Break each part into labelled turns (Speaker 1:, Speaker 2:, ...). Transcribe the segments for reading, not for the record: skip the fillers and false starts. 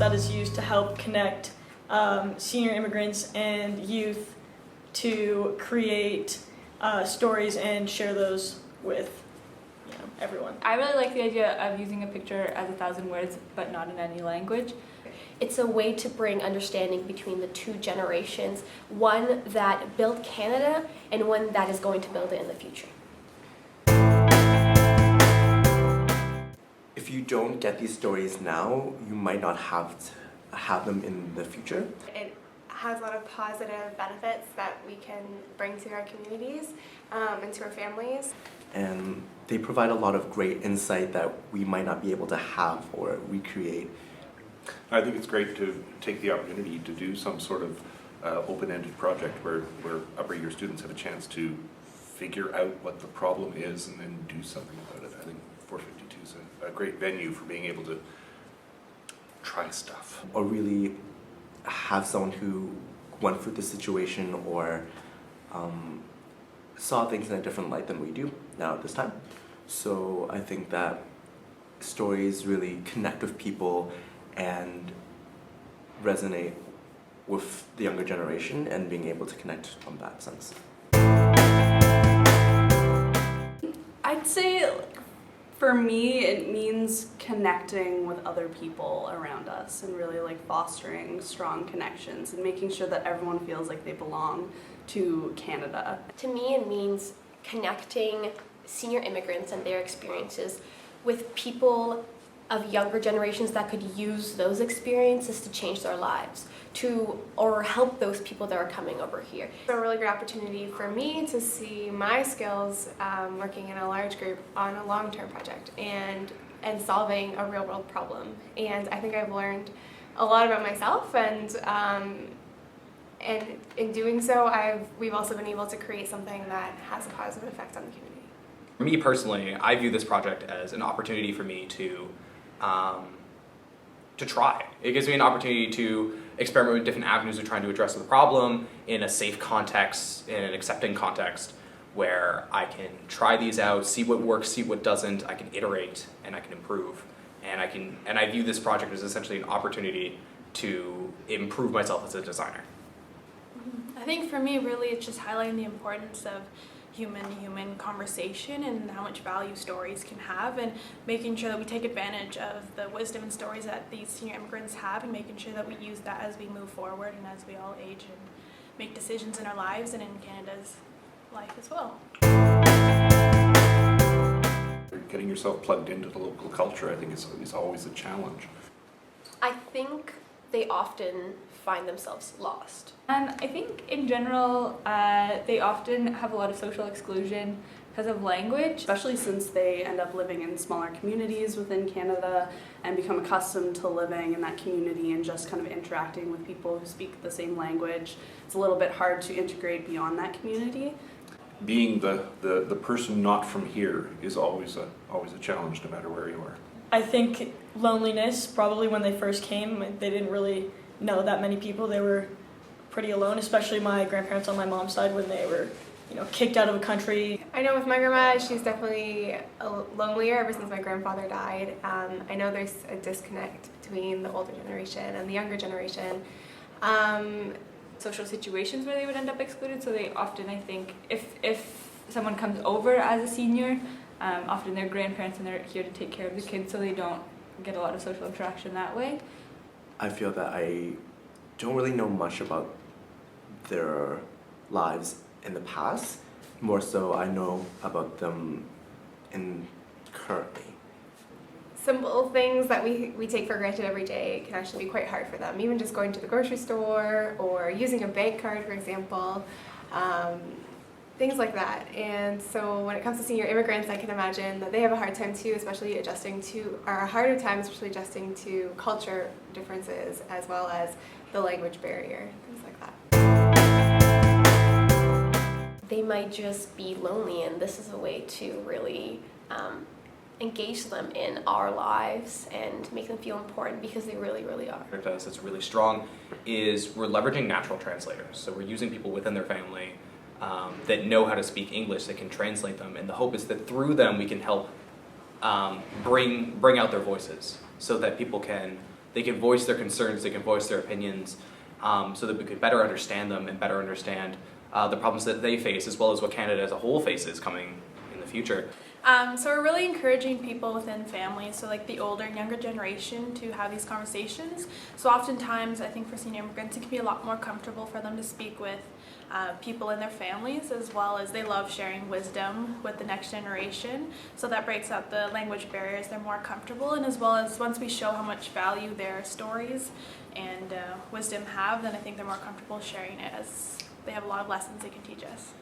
Speaker 1: that is used to help connect senior immigrants and youth to create stories and share those with everyone.
Speaker 2: I really like the idea of using a picture as 1,000 words, but not in any language.
Speaker 3: It's a way to bring understanding between the two generations, one that built Canada and one that is going to build it in the future.
Speaker 4: If you don't get these stories now, you might not have them in the future.
Speaker 5: It has a lot of positive benefits that we can bring to our communities and to our families.
Speaker 4: And they provide a lot of great insight that we might not be able to have or recreate.
Speaker 6: I think it's great to take the opportunity to do some sort of open-ended project where upper year students have a chance to figure out what the problem is and then do something about it. I think 452 is a great venue for being able to try stuff.
Speaker 4: Or really have someone who went through the situation or saw things in a different light than we do now at this time. So I think that stories really connect with people and resonate with the younger generation and being able to connect on that sense.
Speaker 7: I'd say for me it means connecting with other people around us and really fostering strong connections and making sure that everyone feels like they belong to Canada.
Speaker 3: To me, it means connecting senior immigrants and their experiences with people of younger generations that could use those experiences to change their lives, or help those people that are coming over here.
Speaker 5: It's a really great opportunity for me to see my skills working in a large group on a long-term project and solving a real-world problem. And I think I've learned a lot about myself, and in doing so, we've also been able to create something that has a positive effect on the community.
Speaker 8: For me personally, I view this project as an opportunity for me to try. It gives me an opportunity to experiment with different avenues of trying to address the problem in a safe context, in an accepting context, where I can try these out, see what works, see what doesn't, I can iterate, and I can improve. And I view this project as essentially an opportunity to improve myself as a designer.
Speaker 9: I think for me, really, it's just highlighting the importance of human-to-human conversation and how much value stories can have, and making sure that we take advantage of the wisdom and stories that these senior immigrants have, and making sure that we use that as we move forward and as we all age and make decisions in our lives and in Canada's life as well.
Speaker 6: Getting yourself plugged into the local culture, I think, is always a challenge.
Speaker 3: I think they often find themselves lost.
Speaker 2: And I think in general, they often have a lot of social exclusion because of language.
Speaker 7: Especially since they end up living in smaller communities within Canada and become accustomed to living in that community and just kind of interacting with people who speak the same language. It's a little bit hard to integrate beyond that community.
Speaker 6: Being the person not from here is always a challenge, no matter where you are.
Speaker 1: I think loneliness, probably when they first came, they didn't really know that many people. They were pretty alone, especially my grandparents on my mom's side when they were kicked out of a country.
Speaker 5: I know with my grandma, she's definitely lonelier ever since my grandfather died. I know there's a disconnect between the older generation and the younger generation.
Speaker 2: Social situations where they would end up excluded, so they often, I think, if someone comes over as a senior, often they're grandparents and they're here to take care of the kids, so they don't get a lot of social interaction that way.
Speaker 4: I feel that I don't really know much about their lives in the past. More so, I know about them currently.
Speaker 5: Simple things that we take for granted every day can actually be quite hard for them. Even just going to the grocery store or using a bank card, for example, things like that. And so when it comes to senior immigrants, I can imagine that they have a hard time too, especially adjusting to culture differences as well as the language barrier, things like that.
Speaker 3: They might just be lonely, and this is a way to really engage them in our lives and make them feel important, because they really, really are.
Speaker 8: What does that's really strong is we're leveraging natural translators. So we're using people within their family that know how to speak English, that can translate them, and the hope is that through them we can help bring out their voices, so that people can they can voice their concerns, they can voice their opinions, so that we could better understand them and better understand the problems that they face, as well as what Canada as a whole faces coming in the future.
Speaker 9: So we're really encouraging people within families, so like the older and younger generation, to have these conversations. So oftentimes, I think for senior immigrants, it can be a lot more comfortable for them to speak with people in their families, as well as they love sharing wisdom with the next generation. So that breaks up the language barriers, they're more comfortable, and as well as once we show how much value their stories and wisdom have, then I think they're more comfortable sharing it, as they have a lot of lessons they can teach us.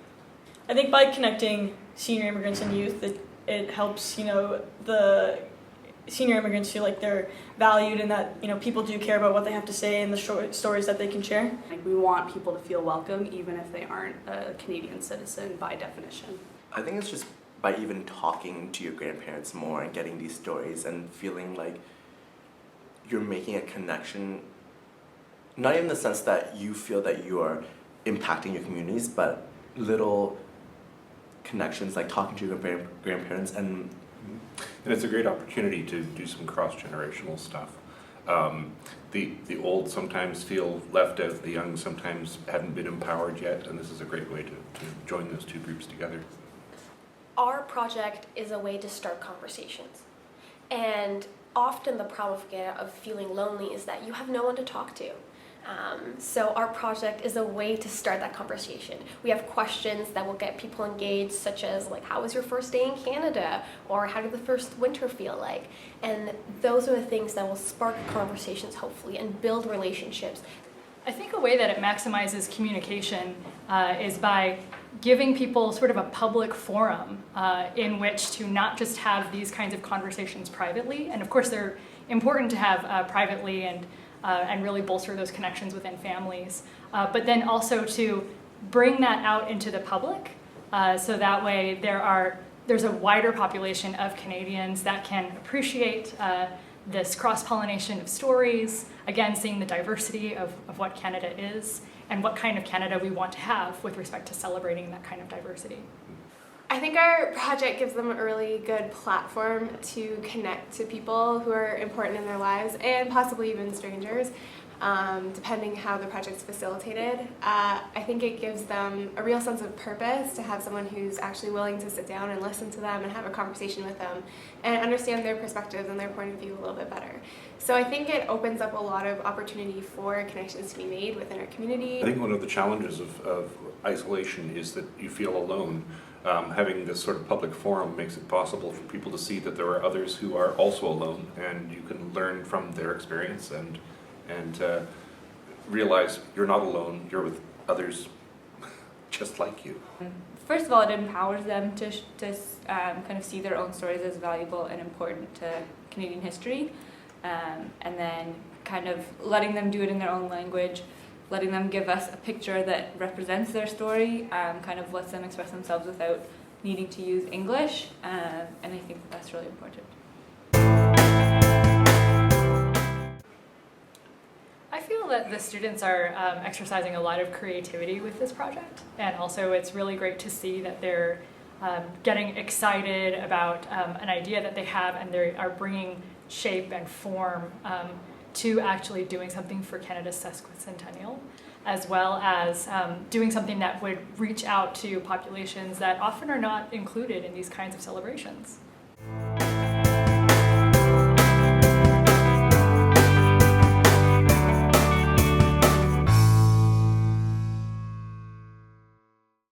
Speaker 1: I think by connecting senior immigrants and youth, it helps, the senior immigrants feel like they're valued and that, people do care about what they have to say and the short stories that they can share.
Speaker 7: Like, we want people to feel welcome even if they aren't a Canadian citizen by definition.
Speaker 4: I think it's just by even talking to your grandparents more and getting these stories and feeling like you're making a connection, not even in the sense that you feel that you are impacting your communities, but little connections, like talking to your grandparents. And
Speaker 6: it's a great opportunity to do some cross-generational stuff. The old sometimes feel left out, the young sometimes haven't been empowered yet, and this is a great way to join those two groups together.
Speaker 3: Our project is a way to start conversations. And often the problem of feeling lonely is that you have no one to talk to. So our project is a way to start that conversation. We have questions that will get people engaged, such as like, how was your first day in Canada? Or how did the first winter feel like? And those are the things that will spark conversations, hopefully, and build relationships.
Speaker 2: I think a way that it maximizes communication is by giving people sort of a public forum in which to not just have these kinds of conversations privately, and of course they're important to have privately and really bolster those connections within families, but then also to bring that out into the public, so that way there's a wider population of Canadians that can appreciate this cross-pollination of stories, again, seeing the diversity of what Canada is and what kind of Canada we want to have with respect to celebrating that kind of diversity.
Speaker 5: I think our project gives them a really good platform to connect to people who are important in their lives, and possibly even strangers, depending how the project's facilitated. I think it gives them a real sense of purpose to have someone who's actually willing to sit down and listen to them and have a conversation with them and understand their perspectives and their point of view a little bit better. So I think it opens up a lot of opportunity for connections to be made within our community.
Speaker 6: I think one of the challenges of isolation is that you feel alone. Having this sort of public forum makes it possible for people to see that there are others who are also alone, and you can learn from their experience and realize you're not alone, you're with others just like you.
Speaker 2: First of all, it empowers them to kind of see their own stories as valuable and important to Canadian history, and then kind of letting them do it in their own language, letting them give us a picture that represents their story, kind of lets them express themselves without needing to use English, and I think that's really important. I feel that the students are exercising a lot of creativity with this project, and also it's really great to see that they're getting excited about an idea that they have, and they are bringing shape and form to actually doing something for Canada's sesquicentennial, as well as doing something that would reach out to populations that often are not included in these kinds of celebrations.